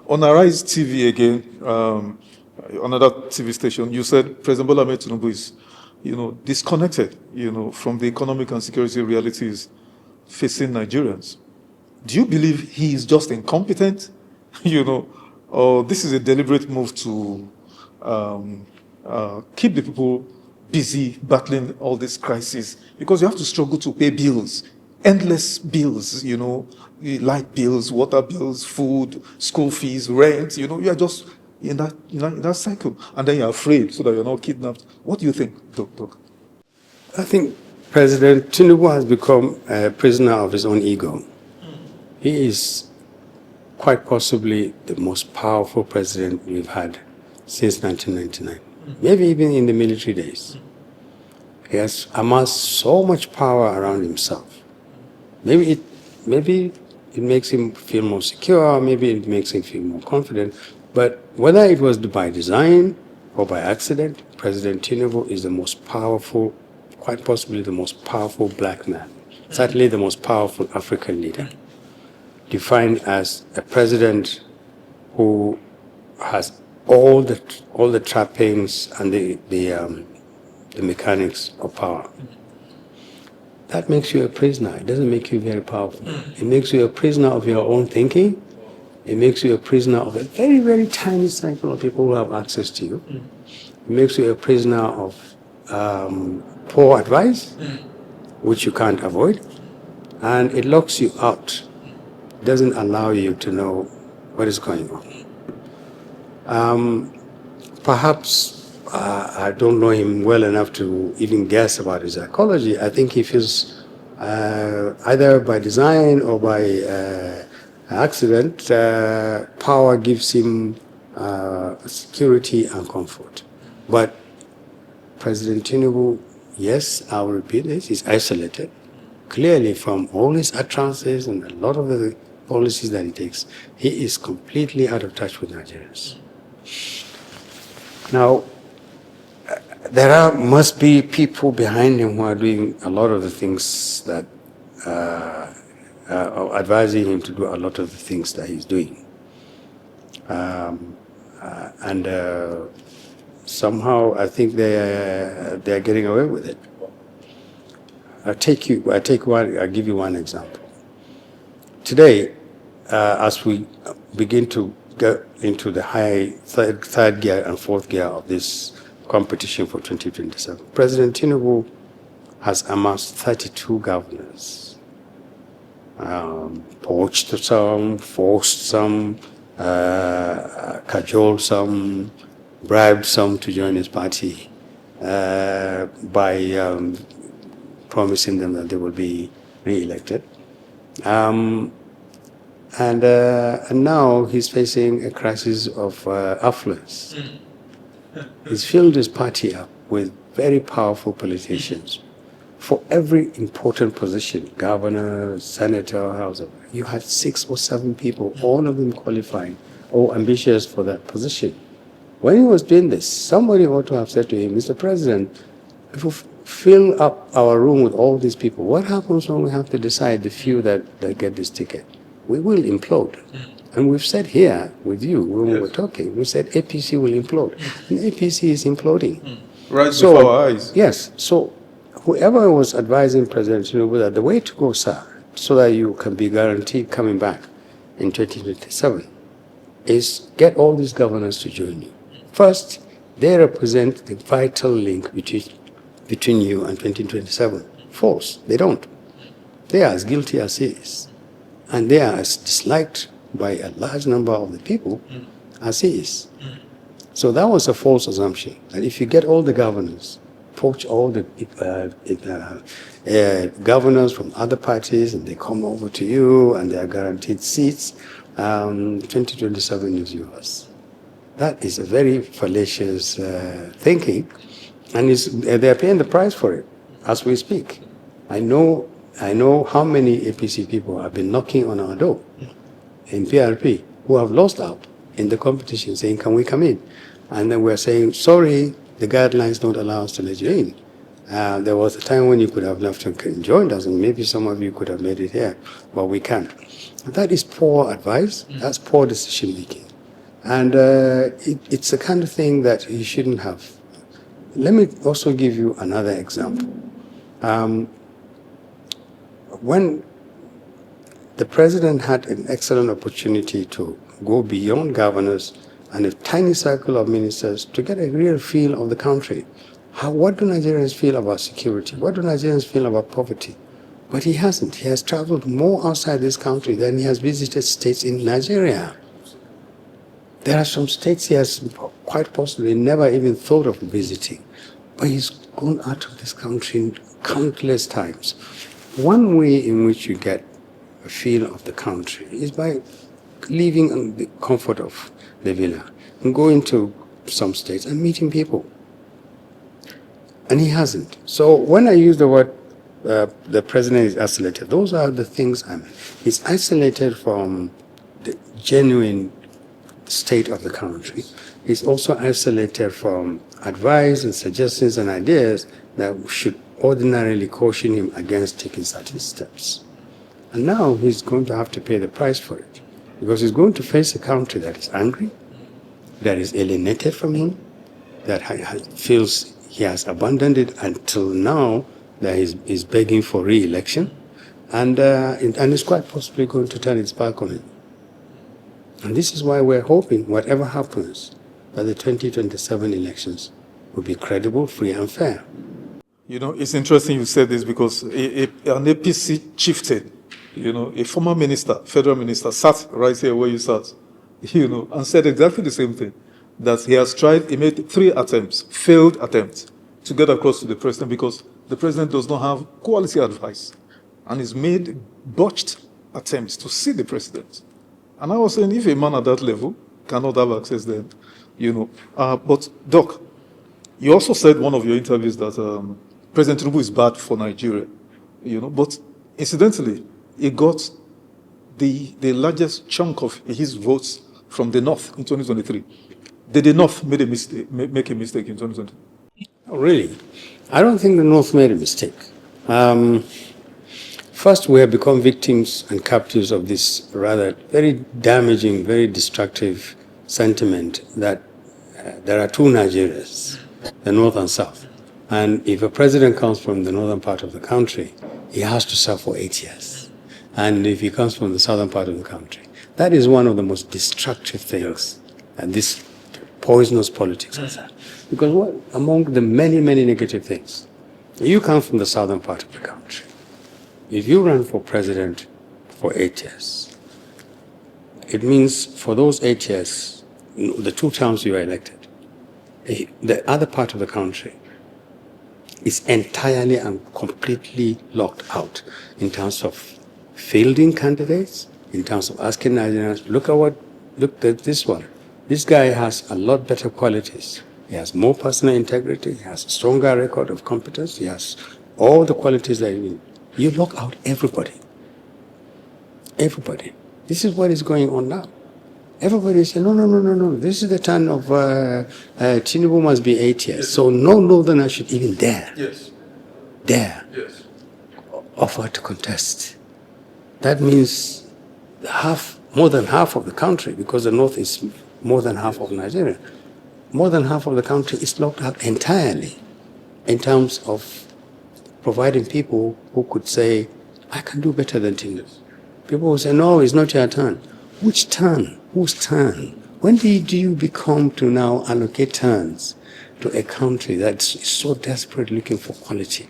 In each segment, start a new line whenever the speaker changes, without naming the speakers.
On Arise TV again, another TV station, you said President Bola Ahmed Tinubu is, disconnected, from the economic and security realities facing Nigerians. Do you believe he is just incompetent, or this is a deliberate move to keep the people busy battling all these crises? Because you have to struggle to pay bills, endless bills, light bills, water bills, food, school fees, rent, you are just in that cycle. And then you're afraid so that you're not kidnapped. What do you think, Doc?
I think President Tinubu has become a prisoner of his own ego. He is quite possibly the most powerful president we've had since 1999, maybe even in the military days. He has amassed so much power around himself. Maybe it makes him feel more secure, maybe it makes him feel more confident, but whether it was by design or by accident, President Tinubu is the most powerful, quite possibly the most powerful black man, certainly the most powerful African leader, defined as a president who has all the trappings and the mechanics of power. That makes you a prisoner. It doesn't make you very powerful. It makes you a prisoner of your own thinking. It makes you a prisoner of a very, very tiny cycle of people who have access to you. It makes you a prisoner of poor advice, which you can't avoid. And it locks you out. It doesn't allow you to know what is going on. Perhaps I don't know him well enough to even guess about his psychology. I think he feels either by design or by accident, power gives him security and comfort. But President Tinubu, yes, I will repeat this, is isolated, clearly from all his utterances and a lot of the policies that he takes. He is completely out of touch with Nigerians. Now, there must be people behind him who are doing a lot of the things that are advising him to do a lot of the things that he's doing. Somehow I think they're getting away with it. I'll give you one example. Today, as we begin to get into the high third gear and fourth gear of this competition for 2027, President Tinubu has amassed 32 governors. Poached some, forced some, cajoled some, bribed some to join his party by promising them that they will be re-elected. And now he's facing a crisis of affluence. He's filled his party up with very powerful politicians. For every important position, governor, senator, house, you had 6 or 7 people, all of them qualifying or ambitious for that position. When he was doing this, somebody ought to have said to him, Mr. President, if we fill up our room with all these people, what happens when we have to decide the few that get this ticket? We will implode. And we've said here with you, when we were talking, we said APC will implode. And APC is imploding.
Right before our eyes.
Yes. So whoever was advising President Tinubu that the way to go, sir, so that you can be guaranteed coming back in 2027, is get all these governors to join you. First, they represent the vital link between you and 2027. False. They don't. They are as guilty as he is. And they are as disliked by a large number of the people as he is. So that was a false assumption, that if you get all the governors, poach all the governors from other parties, and they come over to you and they are guaranteed seats, 2027 is yours. That is a very fallacious thinking, and they are paying the price for it as we speak. I know how many APC people have been knocking on our door in PRP who have lost out in the competition, saying, can we come in? And then we're saying, sorry, the guidelines don't allow us to let you in. There was a time when you could have left and joined us, and maybe some of you could have made it here, but we can't. And that is poor advice. That's poor decision making. And it's the kind of thing that he shouldn't have. Let me also give you another example. When the president had an excellent opportunity to go beyond governors and a tiny circle of ministers to get a real feel of the country. What do Nigerians feel about security? What do Nigerians feel about poverty? But he hasn't. He has traveled more outside this country than he has visited states in Nigeria. There are some states he has quite possibly never even thought of visiting. But he's gone out of this country countless times. One way in which you get a feel of the country is by living in the comfort of the villa and going to some states and meeting people. And he hasn't. So when I use the word the president is isolated, those are the things I mean. He's isolated from the genuine state of the country. He's also isolated from advice and suggestions and ideas that should ordinarily caution him against taking certain steps. And now he's going to have to pay the price for it, because he's going to face a country that is angry, that is alienated from him, that feels he has abandoned it until now, that he's begging for re-election, and is quite possibly going to turn its back on him. And this is why we're hoping, whatever happens, that the 2027 elections will be credible, free, and fair.
You know, it's interesting you said this, because an APC chieftain, you know, a former minister, federal minister, sat right here where you sat, you know, and said exactly the same thing, that he has tried, he made 3 attempts, failed attempts, to get across to the president, because the president does not have quality advice, and he's made botched attempts to see the president. And I was saying, if a man at that level cannot have access, then, you know. But, Doc, you also said in one of your interviews that President Tinubu is bad for Nigeria, you know, but incidentally, he got the largest chunk of his votes from the North in 2023. Did the North make a mistake in 2023?
Oh, really? I don't think the North made a mistake. First, we have become victims and captives of this rather very damaging, very destructive sentiment that there are 2 Nigerias, the North and South. And if a president comes from the northern part of the country, he has to serve for 8 years. And if he comes from the southern part of the country, that is one of the most destructive things, and this poisonous politics is that. Because what, among the many, many negative things, you come from the southern part of the country. If you run for president for 8 years, it means for those 8 years, the 2 terms you are elected, the other part of the country is entirely and completely locked out in terms of fielding candidates, in terms of asking Nigerians, look at this one. This guy has a lot better qualities. He has more personal integrity. He has a stronger record of competence. He has all the qualities that you need. You lock out everybody. Everybody. This is what is going on now. Everybody is saying, no. This is the turn of Tinubu must be 8 years. Yes. So no northerner should even dare.
Yes.
Dare.
Yes.
Offer to contest. That means more than half of the country, because the North is more than half of Nigeria, more than half of the country is locked out entirely in terms of providing people who could say, I can do better than Tinubu. People will say, no, it's not your turn. Which turn? Whose turn? When do you become to now allocate turns to a country that's so desperately looking for quality?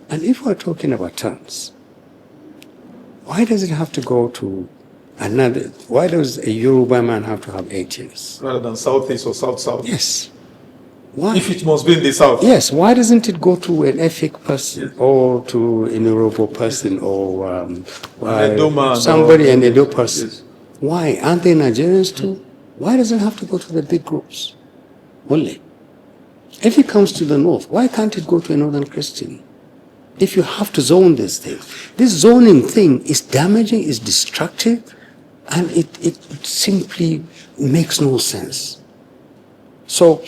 And if we're talking about turns, why does it have to go to another? Why does a Yoruba man have to have 8 years?
Rather than Southeast or South-South?
Yes. Why?
If it must be in the South.
Yes. Why doesn't it go to an Efik person or to an Yoruba person or somebody, an Edo person? Yes. Why? Aren't they Nigerians too? Why does it have to go to the big groups only? If it comes to the North, why can't it go to a Northern Christian? If you have to zone this thing. This zoning thing is damaging, is destructive, and it simply makes no sense. So,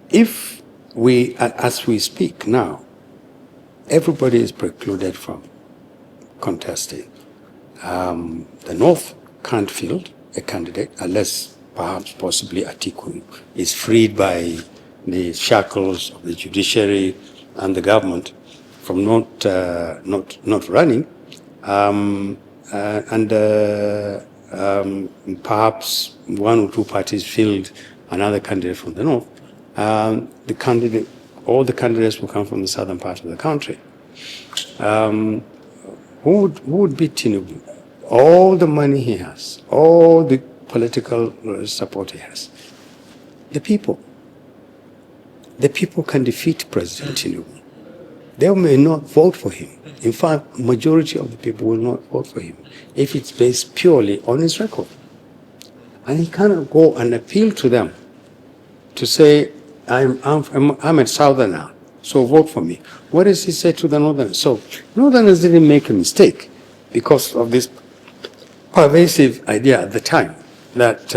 if we, as we speak now, everybody is precluded from contesting. The North can't field a candidate unless perhaps possibly Atiku is freed by the shackles of the judiciary and the government from not running, perhaps one or two parties field another candidate from the north. All the candidates will come from the southern part of the country. Who would beat Tinubu? All the money he has, all the political support he has. The people. The people can defeat President Tinubu. They may not vote for him. In fact, majority of the people will not vote for him if it's based purely on his record. And he cannot go and appeal to them to say, I'm a southerner, so vote for me. What does he say to the northerners? So northerners didn't make a mistake because of this pervasive idea at the time that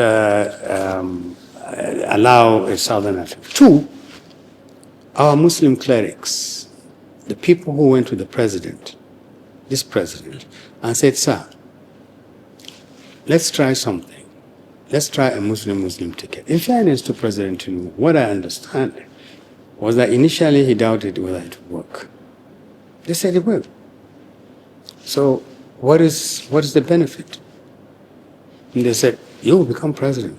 allow a southerner to. Two, our Muslim clerics, the people who went to the president, this president, and said, sir, let's try something. Let's try a Muslim ticket. In fairness to President Tinubu, what I understand was that initially he doubted whether it would work. They said it will. So what is the benefit? And they said, you will become president.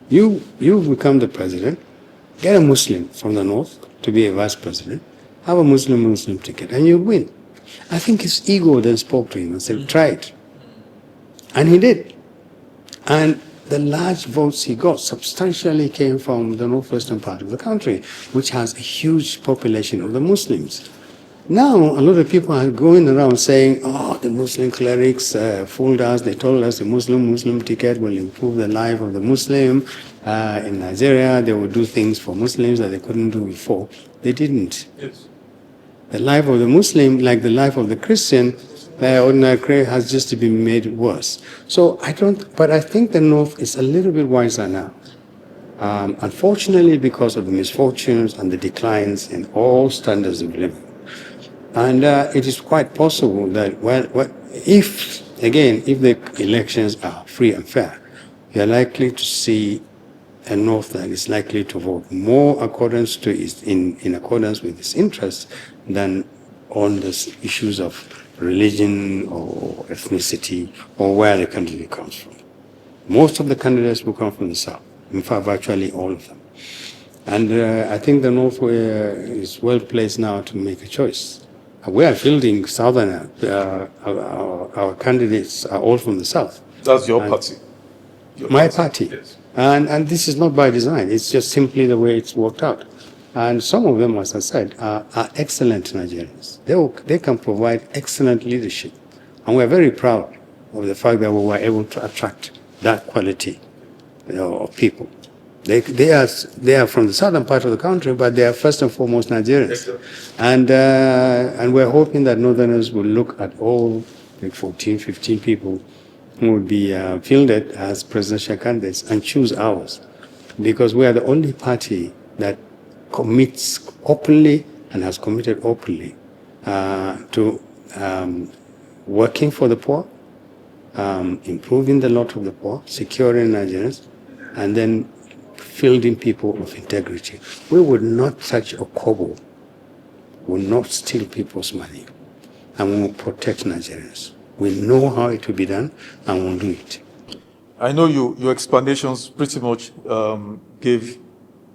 You become the president, get a Muslim from the north to be a vice president, have a Muslim ticket, and you win. I think his ego then spoke to him and said, try it. And he did. And the large votes he got substantially came from the northwestern part of the country, which has a huge population of the Muslims. Now, a lot of people are going around saying, oh, the Muslim clerics fooled us. They told us the Muslim ticket will improve the life of the Muslim. In Nigeria, they will do things for Muslims that they couldn't do before. They didn't. Yes. The life of the Muslim, like the life of the Christian, ordinary has just been made worse. So but I think the North is a little bit wiser now. Unfortunately, because of the misfortunes and the declines in all standards of living. And it is quite possible that, if the elections are free and fair, you are likely to see a North that is likely to vote more in accordance with its interests than on the issues of religion or ethnicity or where the candidate comes from. Most of the candidates will come from the South, in fact, virtually all of them. And I think the North is well placed now to make a choice. We are fielding Southern, our candidates are all from the South.
That's your party?
My party. Yes. And this is not by design, it's just simply the way it's worked out. And some of them, as I said, are excellent Nigerians. They can provide excellent leadership. And we're very proud of the fact that we were able to attract that quality of people. They are from the southern part of the country, but they are first and foremost Nigerians. And we're hoping that northerners will look at all the 14, 15 people who would be fielded as presidential candidates and choose ours. Because we are the only party that commits openly and has committed openly to working for the poor, improving the lot of the poor, securing Nigerians, and then fielding people of integrity. We would not touch a kobo, we will not steal people's money, and we will protect Nigerians. We know how it will be done, and we'll do it.
I know your explanations pretty much gave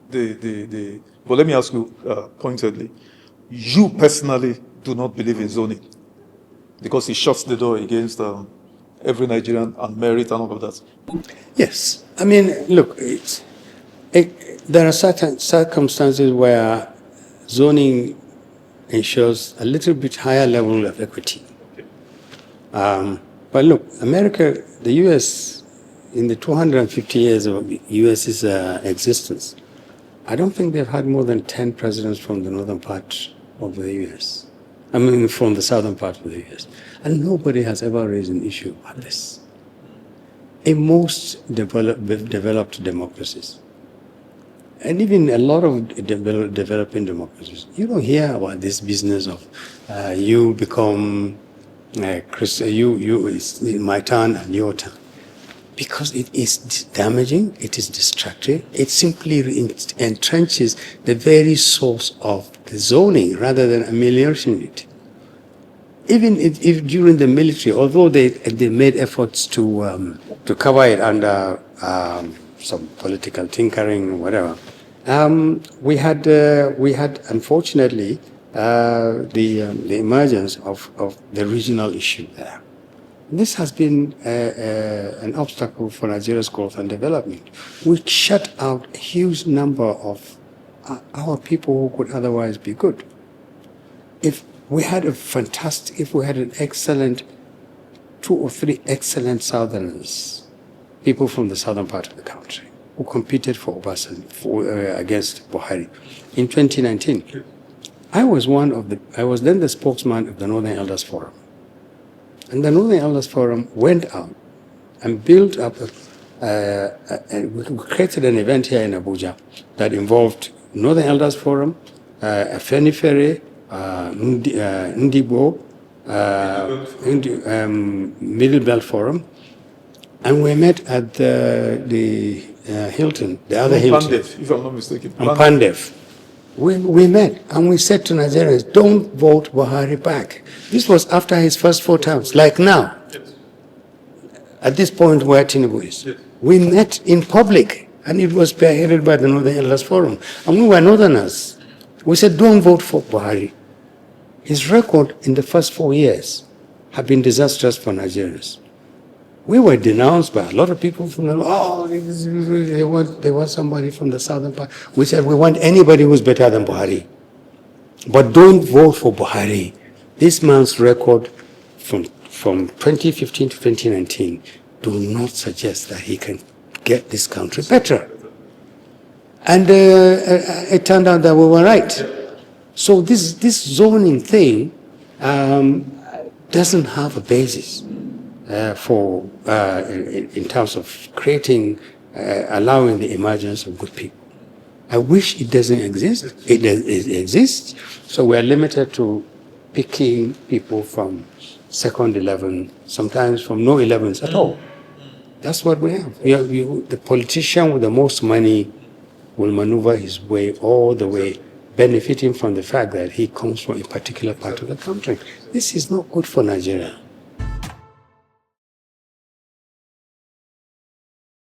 the but let me ask you pointedly, you personally do not believe in zoning because it shuts the door against every Nigerian and merit and all of that.
Yes. I mean, look, there are certain circumstances where zoning ensures a little bit higher level of equity. But look, America, the U.S., in the 250 years of U.S.'s existence, I don't think they've had more than 10 presidents from the northern part of the U.S. I mean, from the southern part of the U.S. And nobody has ever raised an issue about this. In most developed democracies, and even a lot of developing democracies, you don't hear about this business of you become Christian, it's my turn and your turn. because it is damaging, it is destructive, it simply entrenches the very source of the zoning rather than ameliorating it. Even if during the military, although they made efforts to cover it under some political tinkering or whatever, we had unfortunately the emergence of the regional issue there. This has been an obstacle for Nigeria's growth and development. We shut out a huge number of our people who could otherwise be good. If we had an excellent, 2 or 3 excellent Southerners, people from the southern part of the country, who competed for against Buhari in 2019. I was then the spokesman of the Northern Elders Forum. And the Northern Elders Forum went out and built up, we created an event here in Abuja that involved Northern Elders Forum, Afenifere, Ndibo, Middle Belt Forum, and we met at the Hilton, the other Hilton.
Pandef, if I'm not mistaken.
Pandef. We met and we said to Nigerians, don't vote Buhari back. This was after his first 4 terms, like now. Yes. At this point where Tinubu is. Yes. We met in public and it was spearheaded by the Northern Elders Forum. And we were Northerners. We said, don't vote for Buhari. His record in the first 4 years have been disastrous for Nigerians. We were denounced by a lot of people from the, they want somebody from the southern part. We said, we want anybody who's better than Buhari. But don't vote for Buhari. This man's record from 2015 to 2019 do not suggest that he can get this country better. And it turned out that we were right. So this zoning thing doesn't have a basis. In terms of creating, allowing the emergence of good people. I wish it doesn't exist. It exists, so we are limited to picking people from second 11, sometimes from no 11s at all. That's what we have. The politician with the most money will maneuver his way all the way, benefiting from the fact that he comes from a particular part of the country. This is not good for Nigeria.